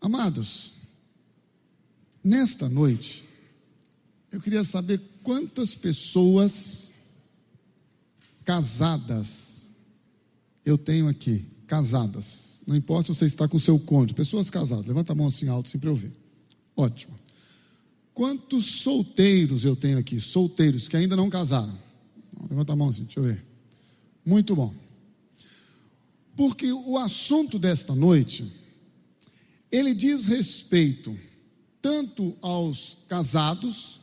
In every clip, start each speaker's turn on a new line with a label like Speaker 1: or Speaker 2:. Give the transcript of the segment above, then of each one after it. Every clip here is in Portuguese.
Speaker 1: Amados, nesta noite, eu queria saber quantas pessoas casadas eu tenho aqui, casadas. Não importa se você está com o seu cônjuge, pessoas casadas, levanta a mão assim alto, assim para eu ver. Ótimo. Quantos solteiros eu tenho aqui? Solteiros que ainda não casaram. Levanta a mão assim, deixa eu ver. Muito bom. Porque o assunto desta noite, ele diz respeito tanto aos casados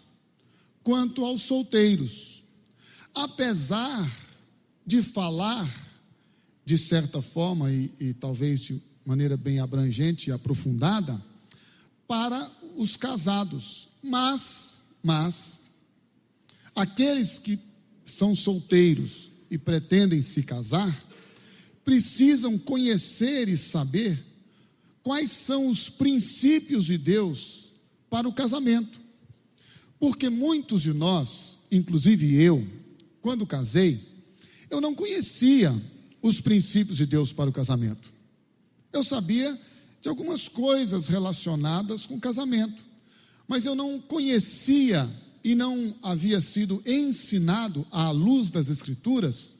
Speaker 1: quanto aos solteiros. Apesar de falar, de certa forma, e talvez de maneira bem abrangente e aprofundada, para os casados. Mas, aqueles que são solteiros e pretendem se casar, precisam conhecer e saber quais são os princípios de Deus para o casamento. Porque muitos de nós, inclusive eu, quando casei, eu não conhecia os princípios de Deus para o casamento. Eu sabia de algumas coisas relacionadas com o casamento, mas eu não conhecia e não havia sido ensinado à luz das Escrituras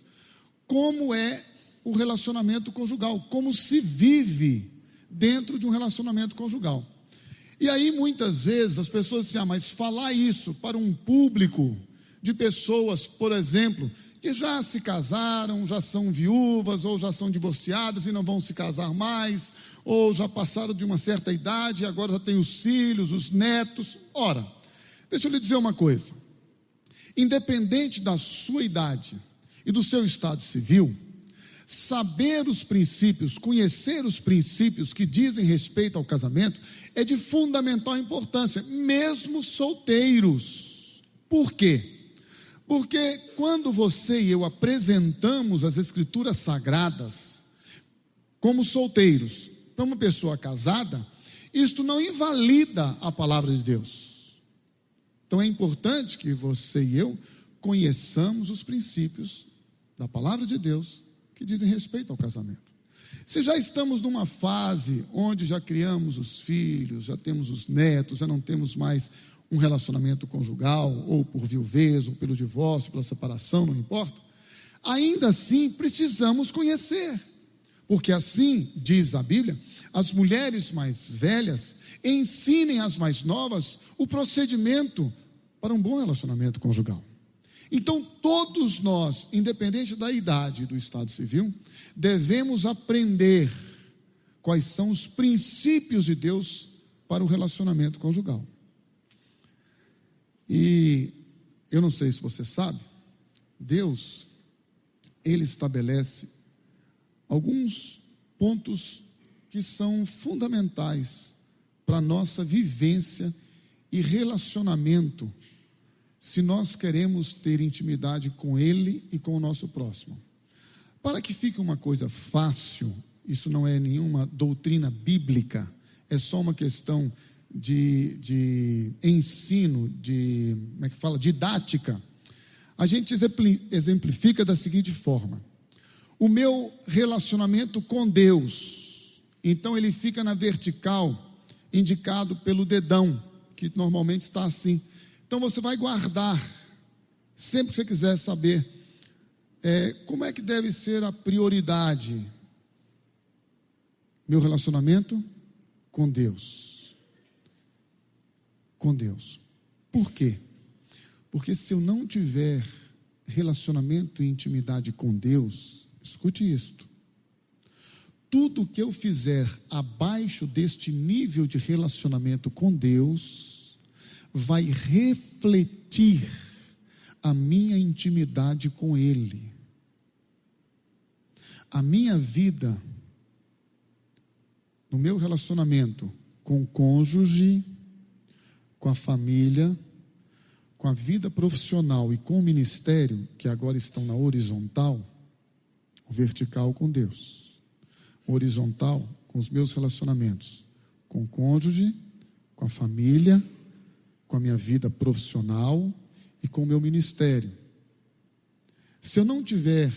Speaker 1: como é o relacionamento conjugal, como se vive dentro de um relacionamento conjugal. E aí muitas vezes as pessoas dizem, mas falar isso para um público de pessoas, por exemplo, que já se casaram, já são viúvas, ou já são divorciadas e não vão se casar mais, ou já passaram de uma certa idade e agora já tem os filhos, os netos. Ora, deixa eu lhe dizer uma coisa, independente da sua idade e do seu estado civil, saber os princípios, conhecer os princípios que dizem respeito ao casamento é de fundamental importância, mesmo solteiros. Por quê? Porque quando você e eu apresentamos as Escrituras Sagradas como solteiros para uma pessoa casada, isto não invalida a palavra de Deus. Então é importante que você e eu conheçamos os princípios da palavra de Deus que dizem respeito ao casamento. Se já estamos numa fase onde já criamos os filhos, já temos os netos, já não temos mais um relacionamento conjugal, ou por viuvez, ou pelo divórcio, pela separação, não importa, ainda assim precisamos conhecer, porque assim diz a Bíblia, as mulheres mais velhas ensinem às mais novas o procedimento para um bom relacionamento conjugal. Então todos nós, independente da idade e do estado civil, devemos aprender quais são os princípios de Deus para o relacionamento conjugal. E eu não sei se você sabe, Deus, Ele estabelece alguns pontos que são fundamentais para a nossa vivência e relacionamento, se nós queremos ter intimidade com Ele e com o nosso próximo. Para que fique uma coisa fácil, isso não é nenhuma doutrina bíblica, é só uma questão de ensino, didática. A gente exemplifica da seguinte forma: o meu relacionamento com Deus, então ele fica na vertical, indicado pelo dedão, que normalmente está assim. Então você vai guardar, sempre que você quiser saber como é que deve ser a prioridade, meu relacionamento com Deus. Com Deus. Por quê? Porque se eu não tiver relacionamento e intimidade com Deus, escute isto, tudo que eu fizer abaixo deste nível de relacionamento com Deus vai refletir a minha intimidade com Ele. A minha vida, no meu relacionamento com o cônjuge, com a família, com a vida profissional e com o ministério, que agora estão na horizontal, o vertical com Deus, o horizontal com os meus relacionamentos, com o cônjuge, com a família, com a minha vida profissional e com o meu ministério. Se eu não tiver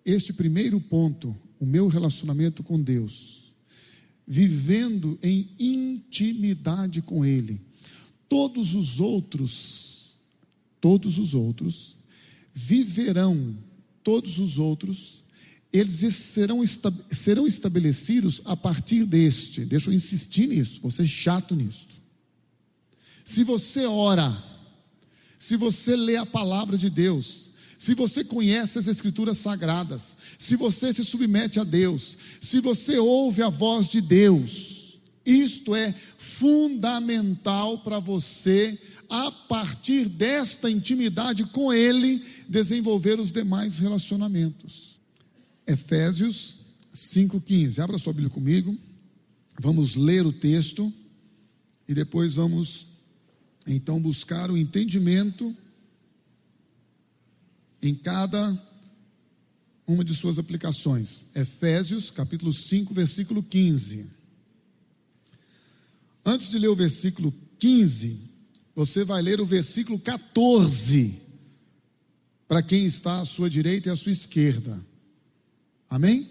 Speaker 1: este primeiro ponto, o meu relacionamento com Deus, vivendo em intimidade com Ele. Todos os outros viverão, eles serão estabelecidos a partir deste. Deixa eu insistir nisso, vou ser chato nisso. Se você ora, se você lê a palavra de Deus, se você conhece as Escrituras Sagradas, se você se submete a Deus, se você ouve a voz de Deus, isto é fundamental para você, a partir desta intimidade com Ele, desenvolver os demais relacionamentos. Efésios 5,15, abra sua Bíblia comigo, vamos ler o texto, e depois vamos então buscar o entendimento em cada uma de suas aplicações. Efésios capítulo 5, versículo 15. Antes de ler o versículo 15, você vai ler o versículo 14, para quem está à sua direita e à sua esquerda. Amém?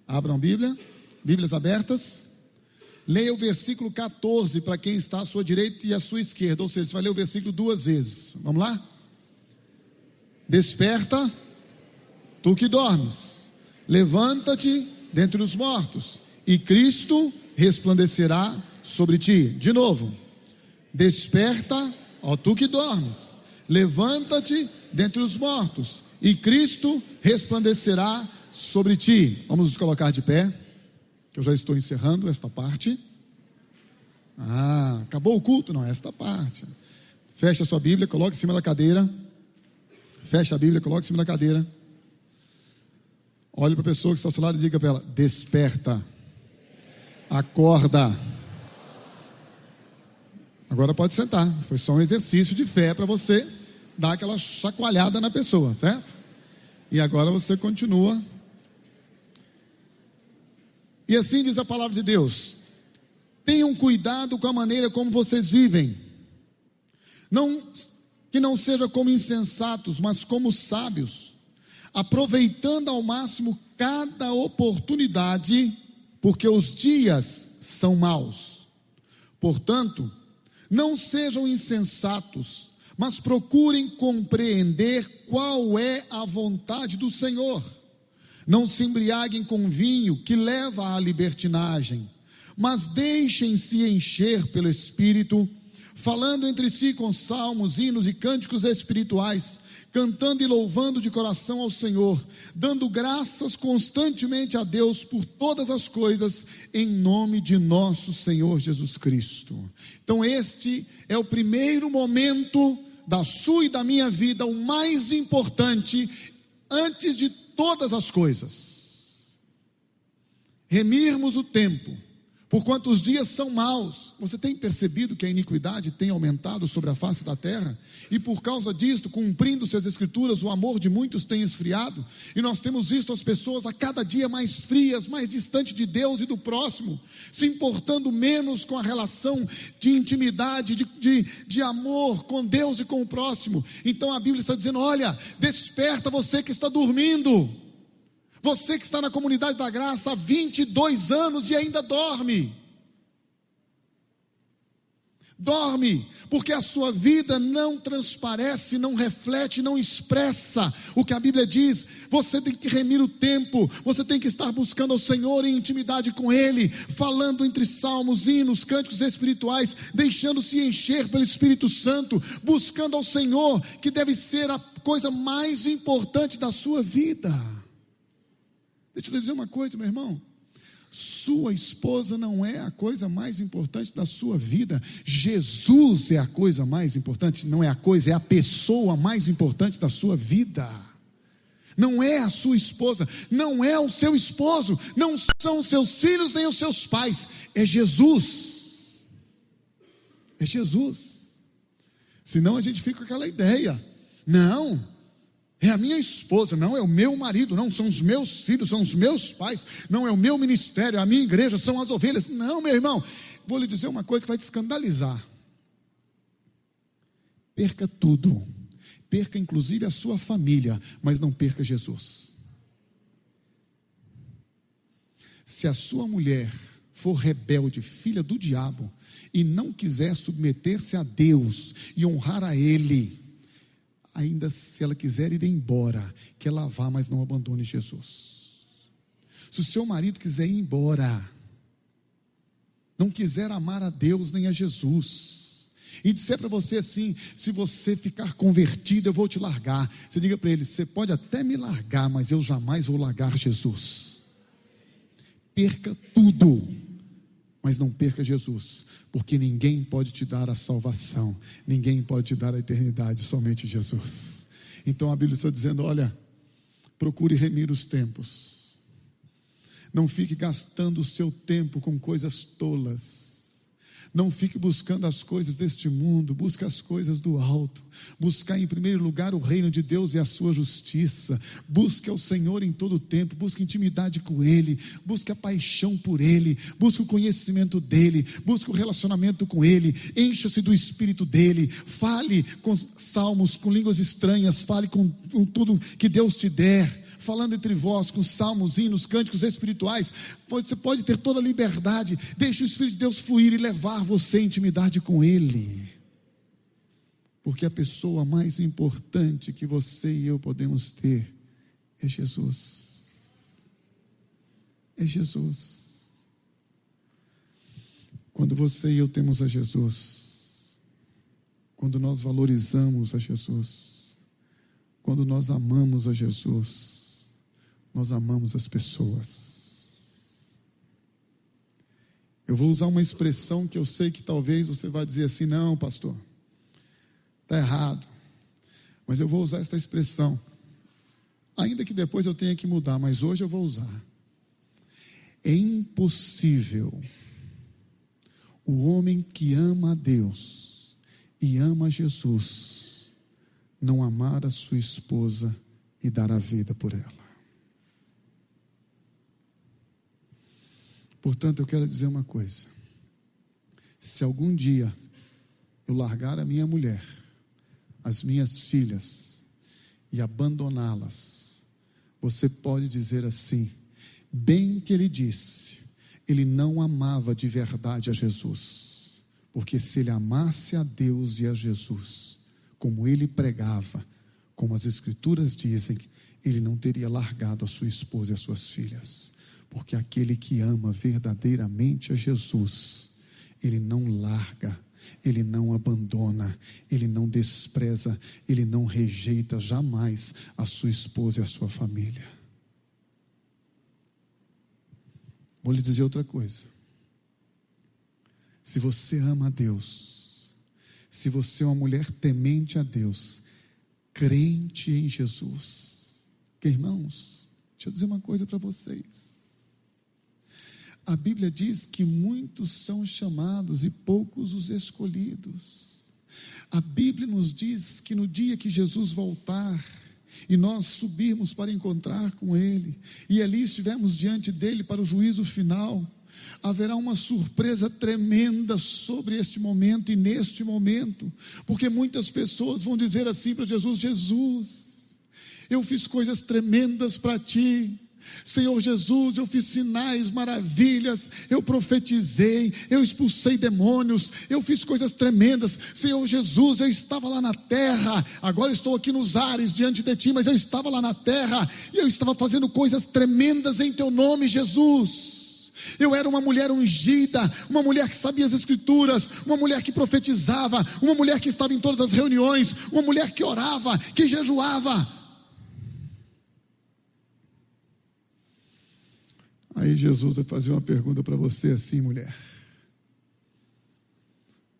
Speaker 1: Abram a Bíblia, Bíblias abertas. Leia o versículo 14 para quem está à sua direita e à sua esquerda, ou seja, você vai ler o versículo 2 vezes. Vamos lá? Desperta, tu que dormes, levanta-te dentre os mortos, e Cristo resplandecerá sobre ti. De novo, desperta, ó tu que dormes, levanta-te dentre os mortos, e Cristo resplandecerá sobre ti. Vamos nos colocar de pé, que eu já estou encerrando esta parte. Acabou o culto? Não, esta parte. Fecha a sua Bíblia, coloque em cima da cadeira. Fecha a Bíblia, coloque em cima da cadeira. Olhe para a pessoa que está ao seu lado e diga para ela: desperta, acorda. Agora pode sentar, foi só um exercício de fé para você dar aquela chacoalhada na pessoa, certo? E agora você continua. E assim diz a palavra de Deus: tenham cuidado com a maneira como vocês vivem, que não seja como insensatos, mas como sábios, aproveitando ao máximo cada oportunidade, porque os dias são maus. Portanto, não sejam insensatos, mas procurem compreender qual é a vontade do Senhor. Não se embriaguem com vinho, que leva à libertinagem, mas deixem-se encher pelo Espírito, falando entre si com salmos, hinos e cânticos espirituais, cantando e louvando de coração ao Senhor, dando graças constantemente a Deus por todas as coisas, em nome de nosso Senhor Jesus Cristo. Então este é o primeiro momento da sua e da minha vida, o mais importante, antes de todas as coisas. Remirmos o tempo, porquanto os dias são maus. Você tem percebido que a iniquidade tem aumentado sobre a face da terra? E por causa disto, cumprindo-se as Escrituras, o amor de muitos tem esfriado. E nós temos visto as pessoas a cada dia mais frias, mais distantes de Deus e do próximo, se importando menos com a relação de intimidade, de amor com Deus e com o próximo. Então a Bíblia está dizendo: olha, desperta você que está dormindo, você que está na comunidade da graça há 22 anos e ainda dorme. Dorme, porque a sua vida não transparece, não reflete, não expressa o que a Bíblia diz. Você tem que remir o tempo, você tem que estar buscando ao Senhor em intimidade com Ele, falando entre salmos, hinos, cânticos espirituais, deixando-se encher pelo Espírito Santo, buscando ao Senhor, que deve ser a coisa mais importante da sua vida. Deixa eu lhe dizer uma coisa, meu irmão: sua esposa não é a coisa mais importante da sua vida. Jesus é a coisa mais importante. Não é a coisa, é a pessoa mais importante da sua vida. Não é a sua esposa, não é o seu esposo, não são os seus filhos nem os seus pais, é Jesus. É Jesus. Senão a gente fica com aquela ideia: não, é a minha esposa, não é o meu marido, não são os meus filhos, são os meus pais, não é o meu ministério, é a minha igreja, são as ovelhas. Não, meu irmão, vou lhe dizer uma coisa que vai te escandalizar: perca tudo, perca inclusive a sua família, mas não perca Jesus. Se a sua mulher for rebelde, filha do diabo, e não quiser submeter-se a Deus e honrar a Ele, ainda se ela quiser ir embora, que ela vá, mas não abandone Jesus. Se o seu marido quiser ir embora, não quiser amar a Deus nem a Jesus, e disser para você assim: se você ficar convertido, eu vou te largar, você diga para ele: você pode até me largar, mas eu jamais vou largar Jesus. Perca tudo, mas não perca Jesus, porque ninguém pode te dar a salvação, ninguém pode te dar a eternidade, somente Jesus. Então a Bíblia está dizendo: olha, procure remir os tempos, não fique gastando o seu tempo com coisas tolas, não fique buscando as coisas deste mundo, busque as coisas do alto, buscar em primeiro lugar o reino de Deus e a sua justiça, busque ao Senhor em todo o tempo, busque intimidade com Ele, busque a paixão por Ele, busque o conhecimento dEle, busque o relacionamento com Ele, encha-se do Espírito dEle, fale com salmos, com línguas estranhas, fale com tudo que Deus te der, falando entre vós, com salmos, hinos, cânticos espirituais. Você pode ter toda a liberdade, deixe o Espírito de Deus fluir e levar você em intimidade com Ele, porque a pessoa mais importante que você e eu podemos ter é Jesus. É Jesus. Quando você e eu temos a Jesus, quando nós valorizamos a Jesus, quando nós amamos a Jesus, nós amamos as pessoas. Eu vou usar uma expressão que eu sei que talvez você vai dizer assim: não, pastor, está errado, mas eu vou usar esta expressão, ainda que depois eu tenha que mudar, mas hoje eu vou usar. É impossível o homem que ama a Deus e ama Jesus não amar a sua esposa e dar a vida por ela. Portanto, eu quero dizer uma coisa: se algum dia eu largar a minha mulher, as minhas filhas e abandoná-las, você pode dizer assim: bem que ele disse, ele não amava de verdade a Jesus, porque se ele amasse a Deus e a Jesus, como ele pregava, como as Escrituras dizem, ele não teria largado a sua esposa e as suas filhas. Porque aquele que ama verdadeiramente a Jesus, ele não larga, ele não abandona, ele não despreza, ele não rejeita jamais a sua esposa e a sua família. Vou lhe dizer outra coisa: se você ama a Deus, se você é uma mulher temente a Deus, crente em Jesus, que irmãos, deixa eu dizer uma coisa para vocês. A Bíblia diz que muitos são chamados e poucos os escolhidos. A Bíblia nos diz que no dia que Jesus voltar e nós subirmos para encontrar com Ele, e ali estivermos diante dEle para o juízo final, haverá uma surpresa tremenda sobre este momento e neste momento, porque muitas pessoas vão dizer assim para Jesus: Jesus, eu fiz coisas tremendas para Ti, Senhor Jesus, eu fiz sinais, maravilhas, eu profetizei, eu expulsei demônios, eu fiz coisas tremendas. Senhor Jesus, eu estava lá na terra, agora estou aqui nos ares diante de Ti, mas eu estava lá na terra e eu estava fazendo coisas tremendas em Teu nome, Jesus. Eu era uma mulher ungida, uma mulher que sabia as Escrituras, uma mulher que profetizava, uma mulher que estava em todas as reuniões, uma mulher que orava, que jejuava. Aí Jesus vai fazer uma pergunta para você assim: mulher,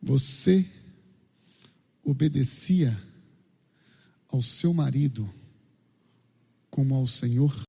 Speaker 1: você obedecia ao seu marido como ao Senhor?